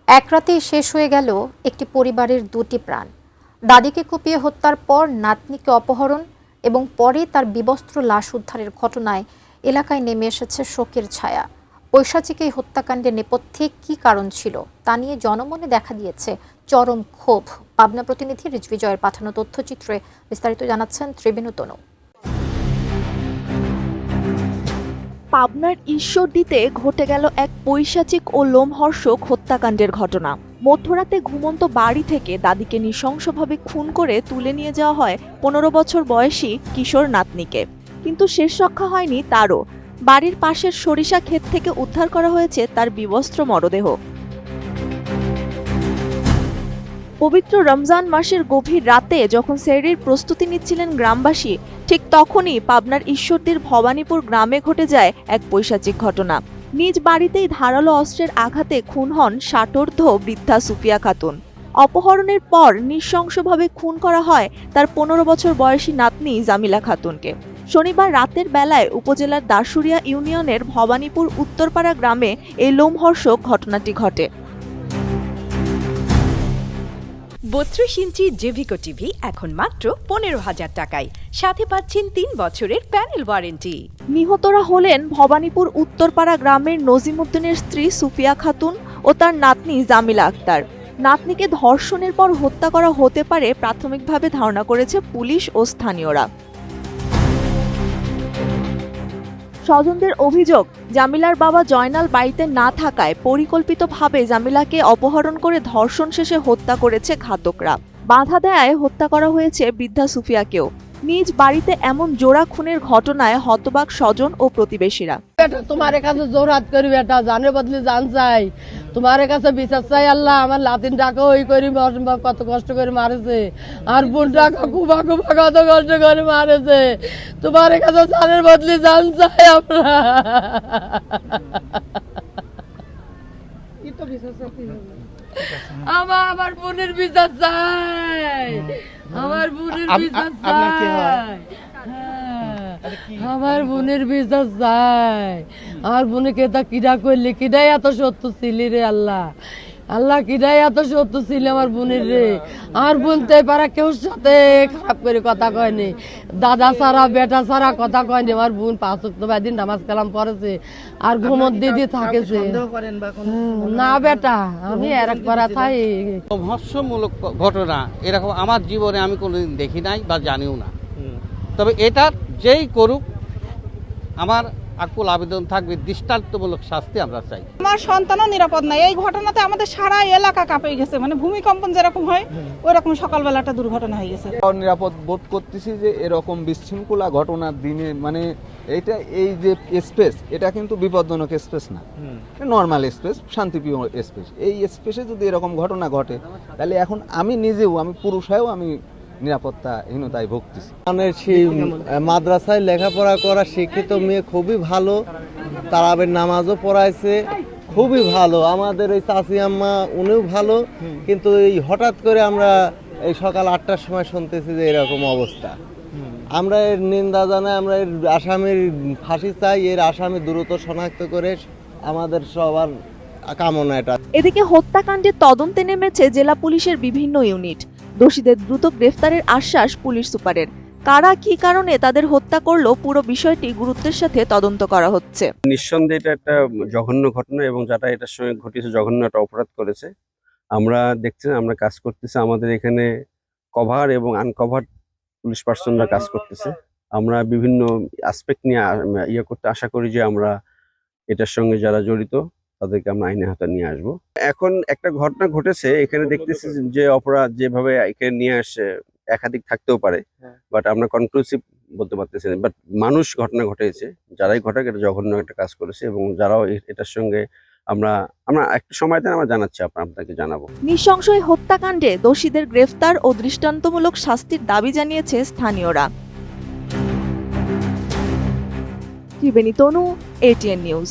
এক রাতেই শেষ হয়ে গেল একটি পরিবারের দুটি প্রাণ। দাদিকে কুপিয়ে হত্যার পর নাতনিকে অপহরণ এবং পরে তার বিবস্ত্র লাশ উদ্ধারের ঘটনায় এলাকায় নেমে এসেছে শোকের ছায়া। পৈশাচিক এই হত্যাকাণ্ডের নেপথ্যে কী কারণ ছিল তা নিয়ে জনমনে দেখা দিয়েছে চরম ক্ষোভ। পাবনা প্রতিনিধি রিজভিজয়ের পাঠানো তথ্যচিত্রে বিস্তারিত জানাচ্ছেন ত্রিবেণী তনু। পাবনার ঈশ্বরদীতে ঘটে গেল এক পৈশাচিক ও লোমহর্ষক হত্যাকাণ্ডের ঘটনা। মধ্যরাতে ঘুমন্ত বাড়ি থেকে দাদিকে নৃশংসভাবে খুন করে তুলে নিয়ে যাওয়া হয় 15 বছর বয়সী কিশোর নাতনিকে। কিন্তু শেষ রক্ষা হয়নি তারও। বাড়ির পাশের সরিষা ক্ষেত থেকে উদ্ধার করা হয়েছে তার বিবস্ত্র মরদেহ। পবিত্র রমজান মাসের গভীর রাতে যখন সেহরির প্রস্তুতি নিচ্ছিলেন গ্রামবাসী, ঠিক তখনই পাবনার ঈশ্বরদীর ভবানীপুর গ্রামে ঘটে যায় এক পৈশাচিক ঘটনা। নিজ বাড়িতেই ধারালো অস্ত্রের আঘাতে খুন হন 60ঊর্ধ্ব বৃদ্ধা সুফিয়া খাতুন। অপহরণের পর নৃশংসভাবে খুন করা হয় তার 15 বছর বয়সী নাতনি জামিলা খাতুনকে। শনিবার রাতের বেলায় উপজেলার দাসুরিয়া ইউনিয়নের ভবানীপুর উত্তরপাড়া গ্রামে এই লোমহর্ষক ঘটনাটি ঘটে। 32 ইঞ্চি জেভিকো টিভি এখন মাত্র 15,000 টাকায়, সাথে পাচ্ছেন 3 বছরের প্যানেল ওয়ারেন্টি। নিহতরা হলেন ভবানীপুর উত্তরপাড়া গ্রামের নজিমুদ্দিনের স্ত্রী সুফিয়া খাতুন ও তার নাতনি জামিলা আক্তার। নাতনিকে ধর্ষণের পর হত্যা করা হতে পারে প্রাথমিকভাবে ধারণা করেছে পুলিশ ও স্থানীয়রা। স্বজনদের অভিযোগ, জামিলার বাবা জয়নাল বাড়িতে না থাকায় পরিকল্পিতভাবে জামিলাকে অপহরণ করে ধর্ষণ শেষে হত্যা করেছে ঘাতকরা। বাধা দেয়ায় হত্যা করা হয়েছে বৃদ্ধা সুফিয়াকেও। নিজ বাড়িতে এমন জোড়া খুনের ঘটনায় হতবাক স্বজন ও প্রতিবেশীরা। তোমার কাছে জোর হাত করি বেটা, জানের বদলে জান চাই, তোমার কাছে বিচার চাই আল্লাহ। আমার লাতিন টাকা ওই করি অসম্ভব কত কষ্ট করে মারেছে, আর বোন টাকা কুবা কুবা কত কষ্ট করে মারেছে। তোমার কাছে জানের বদলে জান চাই আমরা। আমার বোনের বিচার চাই, আমার বোনের বিচার চাই, আমার বোনের বিচার চাই। আমার বোনকে তা কিডা করলি, কিডাই এত সত্য ছিলি রে আল্লাহ, আল্লাহ কিডাই এত সত্য ছিল আমার বোনের রে। আমার বোন তো পারা কেউ সাথে খারাপ করে কথা কয়নি, দাদা ছাড়া বেটা ছাড়া কথা কয়নি। আমার বোন 5 ওয়াক্ত দিন নামাজ কালাম পড়েছে আর ঘুমত দিদি থাকেছে না বেটা। আমি আর একবার থাই রহস্যমূলক ঘটনা এরকম আমার জীবনে আমি কোনোদিন দেখি নাই বা জানিও না। তবে এটার যেই করুক আমার আকুল আবেদন থাকবে, দৃষ্টান্তমূলক শাস্তি আমরা চাই। আমার সন্তানও নিরাপদ নাই। এই ঘটনাতে আমাদের সারা এলাকা কাঁপে গেছে, মানে ভূমিকম্পন যেরকম হয় ওই রকম সকালবেলা একটা দুর্ঘটনা হয়ে গেছে। নিরাপদ বোধ করতেছি যে এরকম বিশৃঙ্খলা ঘটনার দিনে মানে এইটা এই যে স্পেস, এটা কিন্তু বিপজ্জনক স্পেস না, নর্মাল স্পেস, শান্তিপ্রিয় স্পেস। এই স্পেসে যদি এরকম ঘটনা ঘটে তাহলে এখন আমি নিজেও, আমি পুরুষ হয়েও আমি নিরাপত্তাহীনতায় ভুগতেছি। মানে সেই মাদ্রাসায় লেখাপড়া করা শিক্ষিত মেয়ে খুবই ভালো, তারাবির নামাজও পড়াইছে, খুবই ভালো। আমাদের এই চাচি আম্মা উনিও ভালো, কিন্তু এই হঠাৎ করে আমরা এই সকাল 8টার সময় শুনতেছি যে এরকম অবস্থা। আমরা এর নিন্দা জানাই, আমরা এর আসামির ফাঁসি চাই, এর আসামি দ্রুত শনাক্ত করে আমাদের সবার কামনা এটা। এদিকে হত্যাকাণ্ডের তদন্তে নেমেছে জেলা পুলিশের বিভিন্ন ইউনিট। দোষীদের দ্রুত গ্রেফতারের আশ্বাস পুলিশ সুপারের। কারা কি কারণে তাদের হত্যা করলো পুরো বিষয়টি গুরুত্বের সাথে তদন্ত করা হচ্ছে। নিঃসন্দেহে এটা একটা জঘন্য ঘটনা এবং যারা এটার সঙ্গে ঘটিয়েছে জঘন্য একটা অপরাধ করেছে। আমরা দেখছি, আমরা কাজ করতেছি, আমাদের এখানে কভার এবং আনকভার পুলিশ পার্সনরা কাজ করতেছে। আমরা বিভিন্ন অ্যাসপেক্ট নিয়ে করতে আশা করি যে আমরা এটার সঙ্গে যারা জড়িত তাদেরকে আমরা আইনের হাতে নিয়ে আসবো। এখন একটা ঘটনা ঘটেছে এখানে, দেখতেছি যে অপরাধ যেভাবে এখানে নিয়ে আসে একাধিক থাকতেও পারে, বাট আমরা কনক্লুসিভ বলতে পারতেছি না। বাট মানুষ ঘটনা ঘটেছে, যারাই ঘটাক এটা জঘন্য একটা কাজ করেছে এবং যারাও এটার সঙ্গে আমরা একটা সময় দেন আমরা জানাচ্ছি, আপনাকে জানাবো। নৃশংস এই হত্যাকাণ্ডে দোষীদের গ্রেফতার ও দৃষ্টান্তমূলক শাস্তির দাবি জানিয়েছে স্থানীয়রা। ত্রিবেণী তনু, ATN নিউজ।